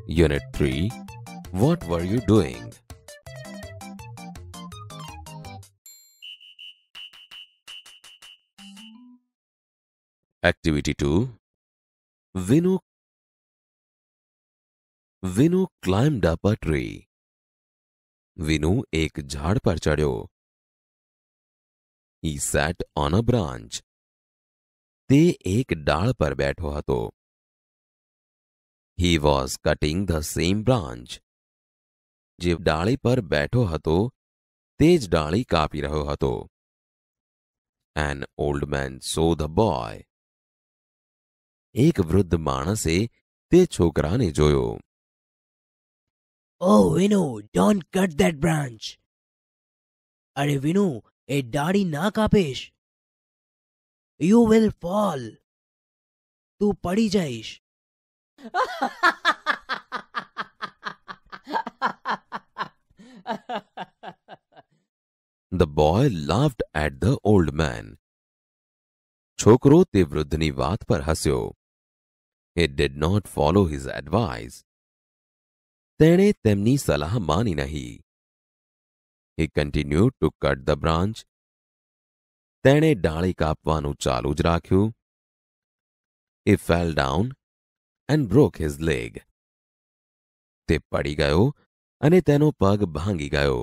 Unit 3. What were you doing? Activity 2. Vinu climbed up a tree. Vinu એક ઝાડ પર ચડ્યો. He sat on a branch. તે એક ડાળ પર બેઠો હતો. He was cutting the same branch. જે ડાળી પર બેઠો હતો તે જ ડાળી કાપી રહ્યો હતો. An old man saw the boy. એક વૃદ્ધ માણસે તે છોકરાને જોયો. Oh, Vinu, don't cut that branch. અરે વિનુ, એ ડાળી ના કાપીશ. You will fall. તું પડી જઈશ. The boy laughed at the old man. છોકરો તે વૃદ્ધની વાત પર હસ્યો. He did not follow his advice. તેણે તેમની સલાહ માની નહીં. He continued to cut the branch. તેણે ડાળી કાપવાનું ચાલુ જ રાખ્યું. He fell down and broke his leg. તે પડી ગયો અને તેનો પગ ભાંગી ગયો.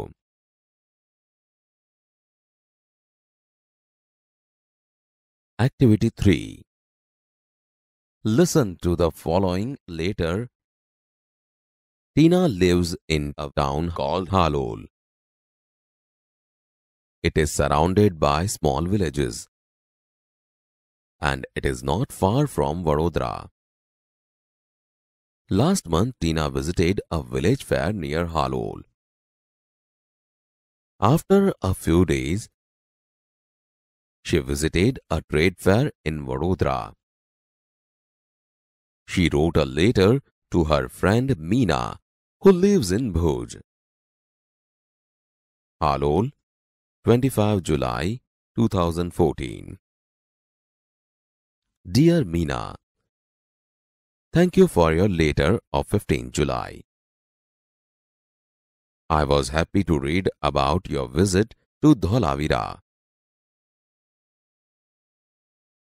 Activity 3. Listen to the following later. Tina lives in a town called Halol. It is surrounded by small villages, and it is not far from Vadodara. Last month, Tina visited a village fair near Halol. After a few days, she visited a trade fair in Vadodara. She wrote a letter to her friend Meena, who lives in Bhuj. Halol, 25 July 2014. Dear Meena, thank you for your letter of 15 July. I was happy to read about your visit to Dholavira.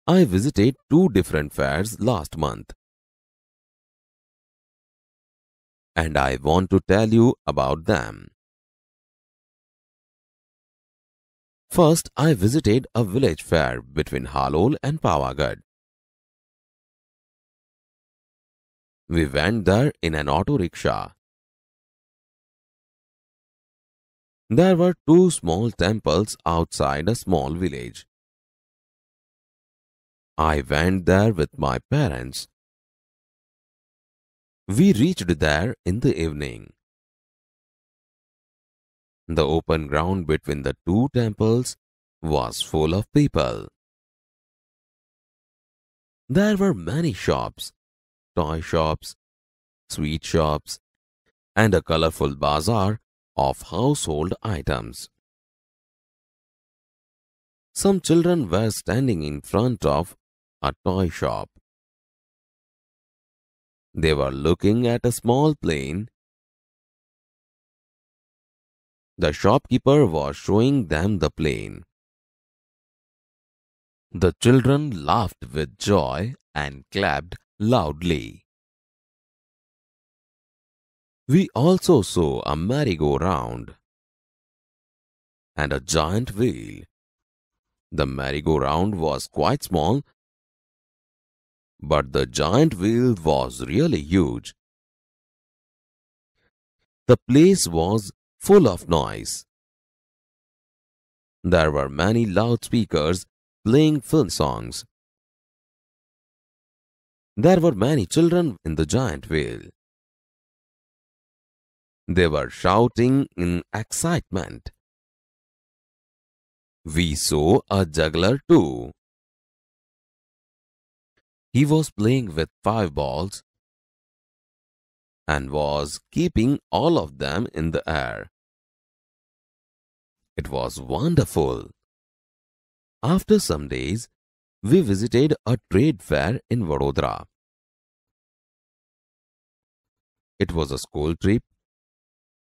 I visited 2 different fairs last month, and I want to tell you about them. First, I visited a village fair between Halol and Pavagadh. We went there in an auto rickshaw. There were 2 small temples outside a small village. I went there with my parents. We reached there in the evening. The open ground between the 2 temples was full of people. There were many shops, toy shops, sweet shops, and a colorful bazaar of household items. Some children were standing in front of a toy shop. They were looking at a small plane. The shopkeeper was showing them the plane. The children laughed with joy and clapped loudly. We also saw a merry-go-round and a giant wheel. The merry-go-round was quite small, but the giant wheel was really huge. The place was full of noise. There were many loudspeakers playing film songs. There were many children in the giant wheel. They were shouting in excitement. We saw a juggler too. He was playing with 5 balls and was keeping all of them in the air. It was wonderful. After some days, we visited a trade fair in Vadodara. It was a school trip.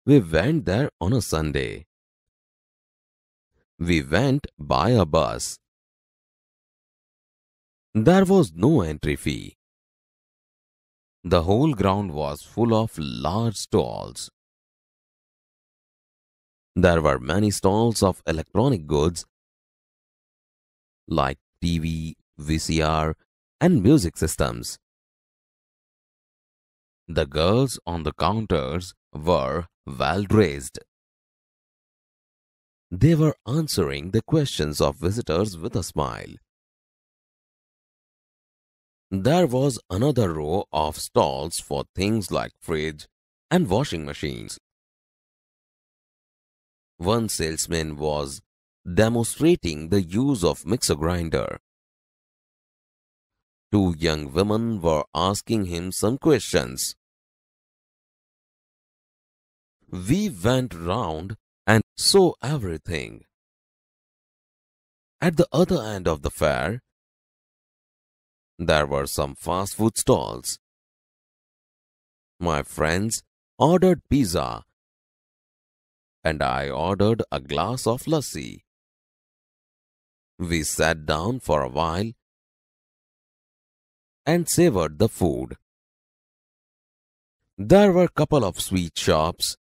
We went there on a Sunday. We went by a bus. There was no entry fee. The whole ground was full of large stalls. There were many stalls of electronic goods like TV, VCR, and music systems. The girls on the counters were well dressed. They were answering the questions of visitors with a smile. There was another row of stalls for things like fridge and washing machines. One salesman was demonstrating the use of mixer grinder. Two young women were asking him some questions. We went round and saw everything. At the other end of the fair, there were some fast food stalls. My friends ordered pizza and I ordered a glass of lassi. We sat down for a while and savored the food. There were a couple of sweet shops,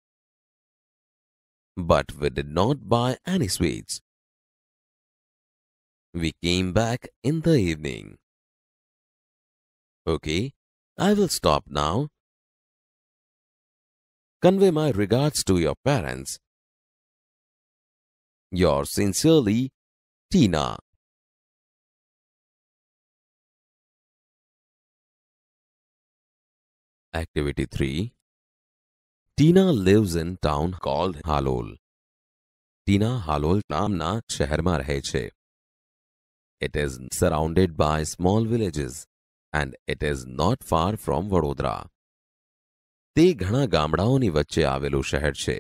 but we did not buy any sweets. We came back in the evening. Okay, I will stop now. Convey my regards to your parents. Yours sincerely, Tina. Activity 3. Tina lives in town called Halol. Tina Halol નામના શહેરમાં રહે છે. It is surrounded by small villages and it is not far from Vadodara. તે ઘણા ગામડાઓની વચ્ચે આવેલું શહેર છે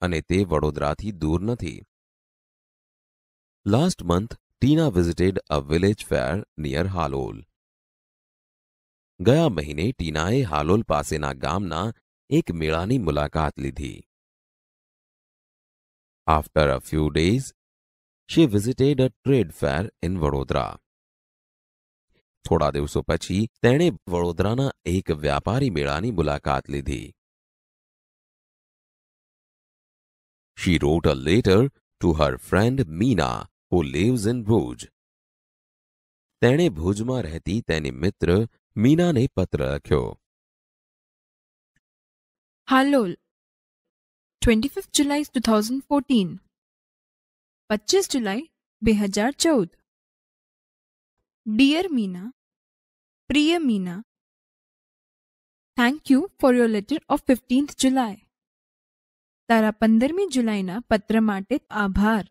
અને તે વડોદરાથી દૂર નથી. Last month, Tina visited a village fair near Halol. ગયા મહિને ટીનાએ હાલોલ પાસેના ગામના એક મેળાની મુલાકાત લીધી. After a few days, she visited a trade fair in Vadodara. થોડા દિવસો પછી તેણે વડોદરાના એક વ્યાપારી મેળાની મુલાકાત લીધી. She wrote a letter to her friend Meena, who lives in Bhuj. તેણે ભુજમાં રહેતી તેની મિત્ર મીનાને પત્ર લખ્યો. હાલોલ 25 જુલાઈ 2014 25 જુલાઈ 2014 Dear Meena, Priya Meena, thank you for your letter of 15th July. તારા 15મી જુલાઈના પત્ર માટે આભાર.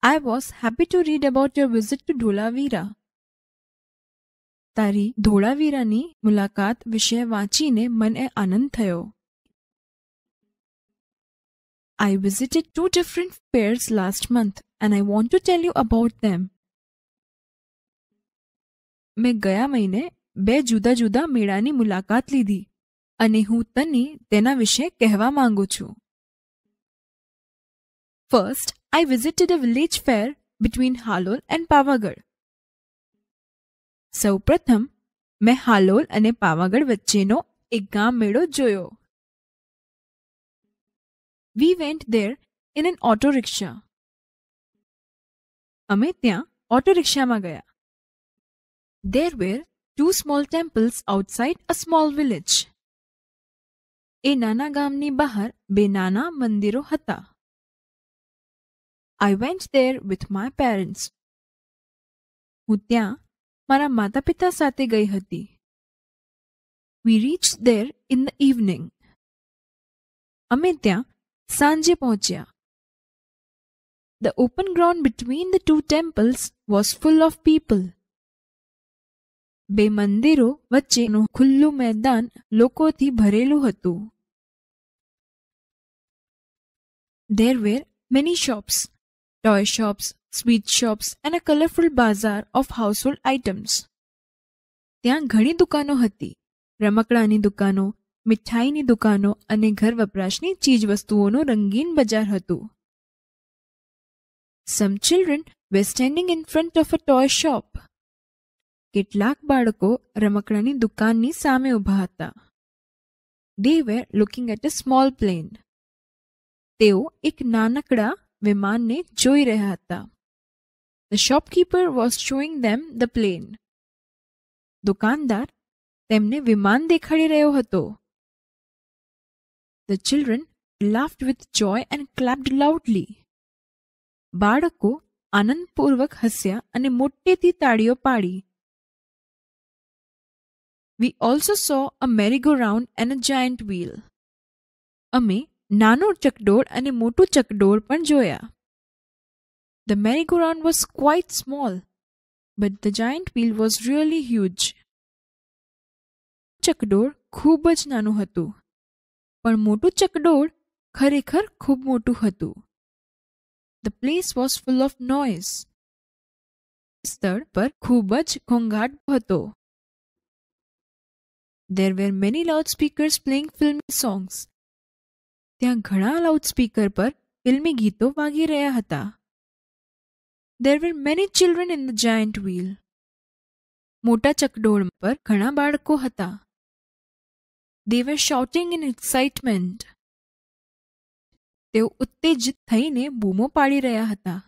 I was happy to read about your visit to Dholavira. તારી ધોળાવીરાની મુલાકાત વિશે વાંચીને મને આનંદ થયો. I visited 2 different fairs last month and I want to tell you about them. મેં ગયા મહિને 2 જુદા જુદા મેળાની મુલાકાત લીધી અને હું તને તેના વિશે કહેવા માંગુ છું. First, I visited a village fair between Halol and Pavagadh. સૌપ્રથમ મેં હાલોલ અને પાવાગઢ વચ્ચેનો એક ગામ મેળો જોયો. We went there in an auto rickshaw. અમે ત્યાં ઓટો રિક્ષામાં ગયા. There were 2 small temples outside a small village. એ નાના ગામની બહાર 2 નાના મંદિરો હતા. I went there with my parents. હું ત્યાં મારા માતા પિતા સાથે ગઈ હતી. We reached there in the evening. અમે ત્યાં સાંજે પહોંચ્યા. The open ground between the 2 temples was full of people. 2 મંદિરો વચ્ચેનું ખુલ્લું મેદાન લોકોથી ભરેલું હતું. There were many shops, toy shops, sweet shops and a colorful bazaar of household items. ત્યાં ઘણી દુકાનો હતી રમકડાની દુકાનો, મીઠાઈની દુકાનો અને ઘર વપરાશની ચીજવસ્તુઓનું રંગીન બજાર હતું. Some children were standing in front of a toy shop. કેટલાક બાળકો રમકડાની દુકાનની સામે ઊભા હતા. They were looking at a small plane. તેઓ એક નાનકડા વિમાનને જોઈ રહ્યા હતા. The shopkeeper was showing them the plane. દુકાનદાર તેમને વિમાન દેખાડી રહ્યો હતો. The children laughed with joy and clapped loudly. બાળકો આનંદપૂર્વક હસ્યા અને મોટેથી તાળીઓ પાડી. We also saw a merry-go-round and a giant wheel. અમે નાનું ચકડોળ અને મોટું ચકડોળ પણ જોયા. The merry-go-round was quite small, but the giant wheel was really huge. ચકડોળ ખૂબ જ નાનું હતું, પણ મોટું ચકડોળ ખરેખર ખૂબ મોટું હતું. The place was full of noise. સ્થળ પર ખૂબ જ ઘોંઘાટ હતો. There were many loudspeakers playing filmy songs. ત્યાં ઘણા લાઉડસ્પીકર પર ફિલ્મી ગીતો વાગી રહ્યા હતા. There were many children in the giant wheel. મોટા ચકડોળ પર ઘણા બાળકો હતા. They were shouting in excitement. તેઓ ઉત્તેજિત થઈને બૂમો પાડી રહ્યા હતા.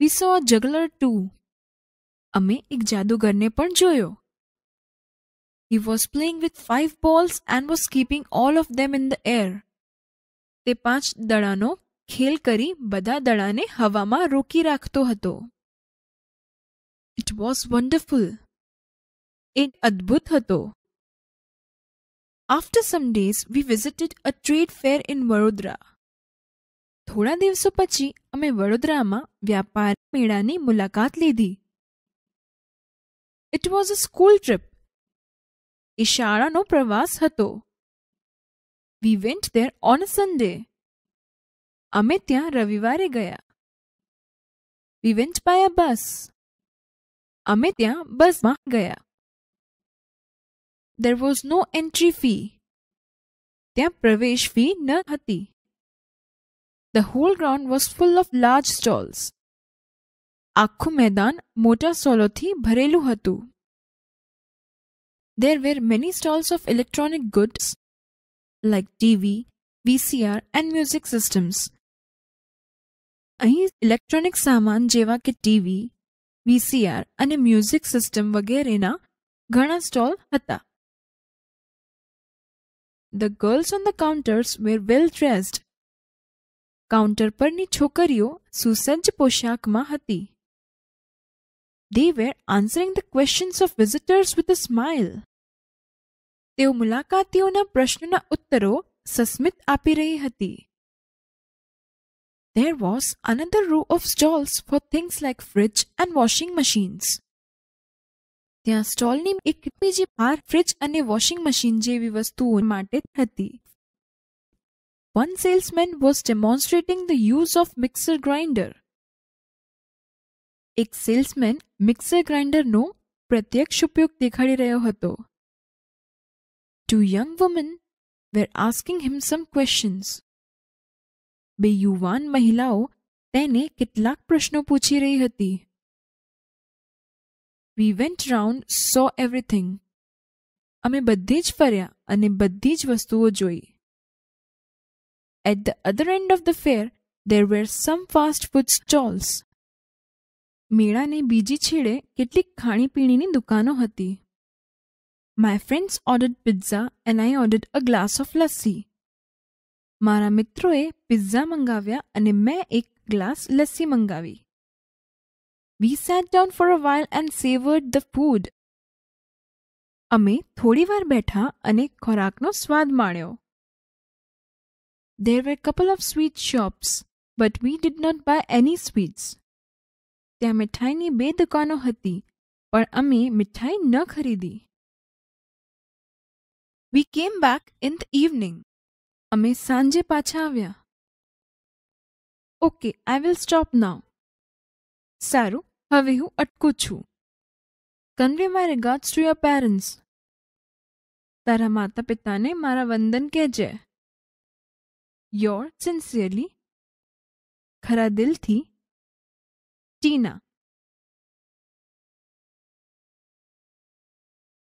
We saw a juggler too. અમે એક જાદુગરને પણ જોયો. He was playing with 5 balls and was keeping all of them in the air. તે 5 દડાનો ખેલ કરી બધા દડાને હવામાં રોકી રાખતો હતો. It was wonderful. એ અદ્ભુત હતો. After some days, we visited a trade fair in Vadodara. થોડા દિવસો પછી અમે વડોદરામાં વ્યાપારી મેળાની મુલાકાત લીધી. It was a school trip. એ શાળાનો પ્રવાસ હતો. We went there on a Sunday. અમે ત્યાં રવિવારે ગયા. We went by a bus. અમે ત્યાં બસમાં ગયા. There was no entry fee. ત્યાં પ્રવેશ ફી ન હતી. The whole ground was full of large stalls. આખું મેદાન મોટા સ્ટોલોથી ભરેલું હતું. There were many stalls of electronic goods like TV, VCR and music systems. અહીં ઇલેક્ટ્રોનિક સામાન જેવા કે ટીવી, VCR અને મ્યુઝિક સિસ્ટમ વગેરેના ઘણા સ્ટોલ હતા. The girls on the counters were well dressed. Counter પરની છોકરીઓ સુસજ્જ પોશાકમાં હતી. They were answering the questions of visitors with a smile. તેઓ મુલાકાતીઓના પ્રશ્નોના ઉત્તરો સસ્મિત આપી રહી હતી. There was another row of stalls for things like fridge and washing machines. ત્યાં સ્ટોલની એક બીજી બાર ફ્રિજ અને વોશિંગ મશીન જેવી વસ્તુઓ માટે હતી. One salesman was demonstrating the use of mixer grinder. એક સેલ્સમેન મિક્સર ગ્રાઇન્ડરનો પ્રત્યક્ષ ઉપયોગ દેખાડી રહ્યો હતો. Two young women were asking him some questions. બે યુવાન મહિલાઓ તેને કેટલાક પ્રશ્નો પૂછી રહી હતી. We went round, saw everything. અમે બધે જ ફર્યા અને બધી જ વસ્તુઓ જોઈ. At the other end of the fair, there were some fast food stalls. મેળાને બીજી છેડે કેટલીક ખાણીપીણીની દુકાનો હતી. My friends ordered pizza and I ordered a glass of lassi. મારા મિત્રોએ પિઝા મંગાવ્યા અને મેં એક ગ્લાસ લસ્સી મંગાવી. We sat down for a while and savored the food. અમે થોડીવાર બેઠા અને ખોરાકનો સ્વાદ માણ્યો. There were a couple of sweet shops, but we did not buy any sweets. ત્યાં મિઠાઈની 2 દુકાનો હતી, પણ અમે મિઠાઈ ન ખરીદી. We came back in the evening. અમે સાંજે પાછા આવ્યા. Okay, I will stop now. સારું, હવે હું અટકું છું. Convey my regards to your parents. તારા માતા પિતાને મારા વંદન કહેજે. યોર સિન્સિયરલી, ખરા દિલથી, ટીના.